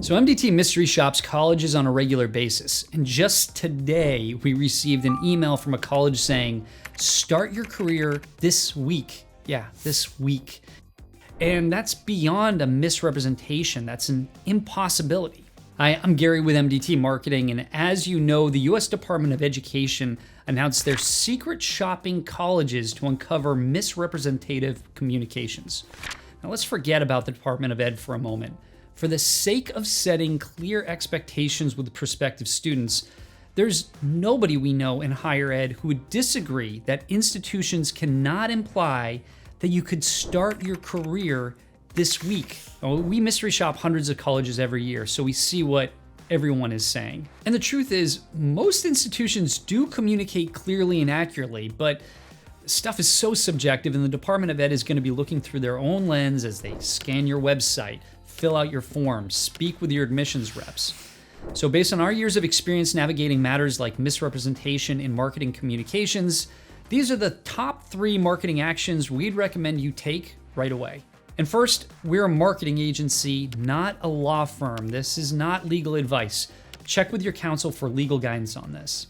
So MDT mystery shops colleges on a regular basis. And just today, we received an email from a college saying, start your career this week. Yeah, this week. And that's beyond a misrepresentation. That's an impossibility. Hi, I'm Gary with MDT Marketing, and as you know, the US Department of Education announced their secret shopping colleges to uncover misrepresentative communications. Now let's forget about the Department of Ed for a moment. For the sake of setting clear expectations with prospective students, there's nobody we know in higher ed who would disagree that institutions cannot imply that you could start your career this week. We mystery shop hundreds of colleges every year, so we see what everyone is saying. And the truth is, most institutions do communicate clearly and accurately, but stuff is so subjective, and the Department of Ed is going to be looking through their own lens as they scan your website, fill out your forms, speak with your admissions reps. So based on our years of experience navigating matters like misrepresentation in marketing communications, these are the top 3 marketing actions we'd recommend you take right away. And first, we're a marketing agency, not a law firm. This is not legal advice. Check with your counsel for legal guidance on this.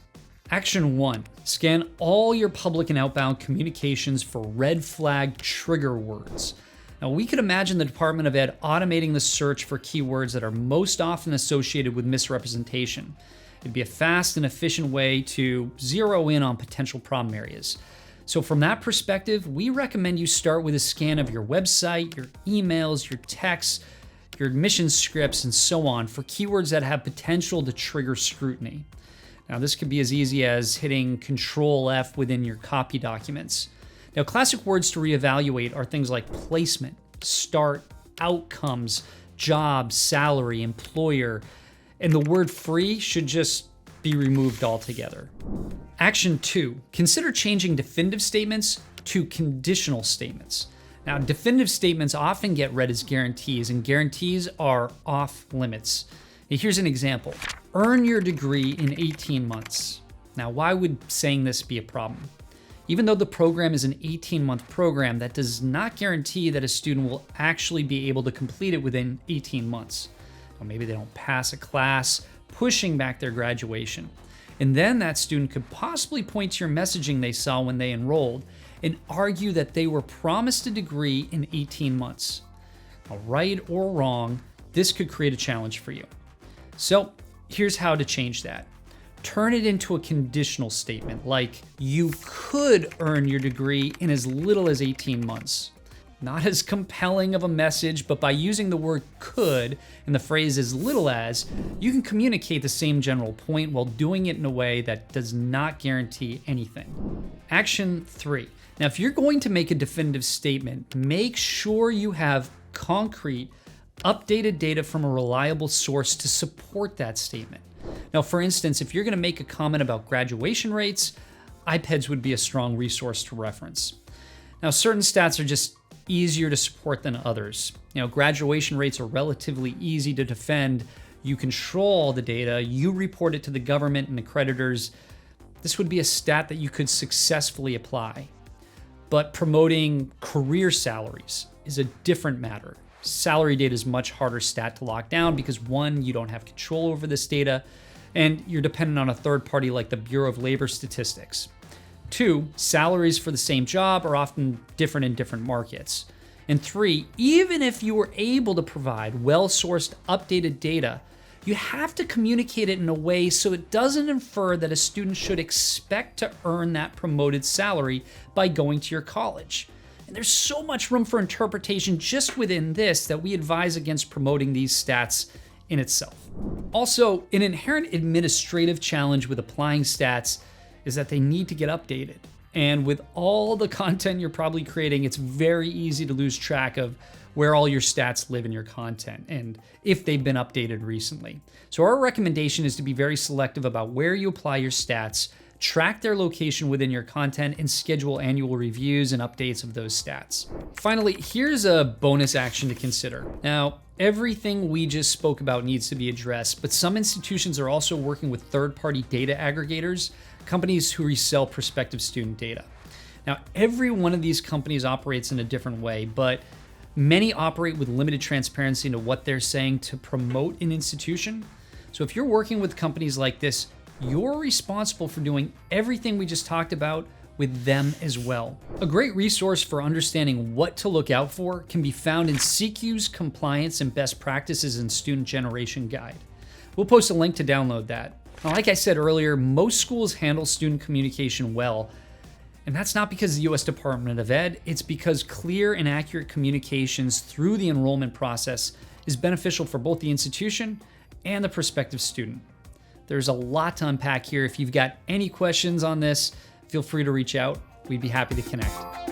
Action 1, scan all your public and outbound communications for red flag trigger words. Now, we could imagine the Department of Ed automating the search for keywords that are most often associated with misrepresentation. It'd be a fast and efficient way to zero in on potential problem areas. So from that perspective, we recommend you start with a scan of your website, your emails, your texts, your admissions scripts, and so on for keywords that have potential to trigger scrutiny. Now, this could be as easy as hitting Control F within your copy documents. Now, classic words to reevaluate are things like placement, start, outcomes, job, salary, employer, and the word free should just be removed altogether. Action 2, consider changing definitive statements to conditional statements. Now, definitive statements often get read as guarantees, and guarantees are off limits. Now, here's an example. Earn your degree in 18 months. Now, why would saying this be a problem? Even though the program is an 18-month program, that does not guarantee that a student will actually be able to complete it within 18 months. Or maybe they don't pass a class, pushing back their graduation. And then that student could possibly point to your messaging they saw when they enrolled and argue that they were promised a degree in 18 months. Now, right or wrong, this could create a challenge for you. So here's how to change that. Turn it into a conditional statement, like you could earn your degree in as little as 18 months. Not as compelling of a message, but by using the word could and the phrase as little as, you can communicate the same general point while doing it in a way that does not guarantee anything. Action 3. Now, if you're going to make a definitive statement, make sure you have concrete, updated data from a reliable source to support that statement. Now, for instance, if you're going to make a comment about graduation rates, iPads would be a strong resource to reference. Now, certain stats are just easier to support than others. Graduation rates are relatively easy to defend. You control all the data, you report it to the government and accreditors. This would be a stat that you could successfully apply. But promoting career salaries is a different matter. Salary data is much harder stat to lock down because 1, you don't have control over this data, and you're dependent on a third party like the Bureau of Labor Statistics. 2, salaries for the same job are often different in different markets. And 3, even if you were able to provide well-sourced, updated data, you have to communicate it in a way so it doesn't infer that a student should expect to earn that promoted salary by going to your college. And there's so much room for interpretation just within this that we advise against promoting these stats in itself. Also, an inherent administrative challenge with applying stats is that they need to get updated. And with all the content you're probably creating, it's very easy to lose track of where all your stats live in your content and if they've been updated recently. So our recommendation is to be very selective about where you apply your stats, track their location within your content, and schedule annual reviews and updates of those stats. Finally, here's a bonus action to consider. Now, everything we just spoke about needs to be addressed, but some institutions are also working with third-party data aggregators, companies who resell prospective student data. Now, every one of these companies operates in a different way, but Many operate with limited transparency into what they're saying to promote an institution. So if you're working with companies like this, you're responsible for doing everything we just talked about with them as well. A great resource for understanding what to look out for can be found in CQ's Compliance and Best Practices in Student Generation Guide. We'll post a link to download that. Now, like I said earlier, most schools handle student communication well, and that's not because of the U.S. Department of Ed, it's because clear and accurate communications through the enrollment process is beneficial for both the institution and the prospective student. There's a lot to unpack here. If you've got any questions on this, feel free to reach out. We'd be happy to connect.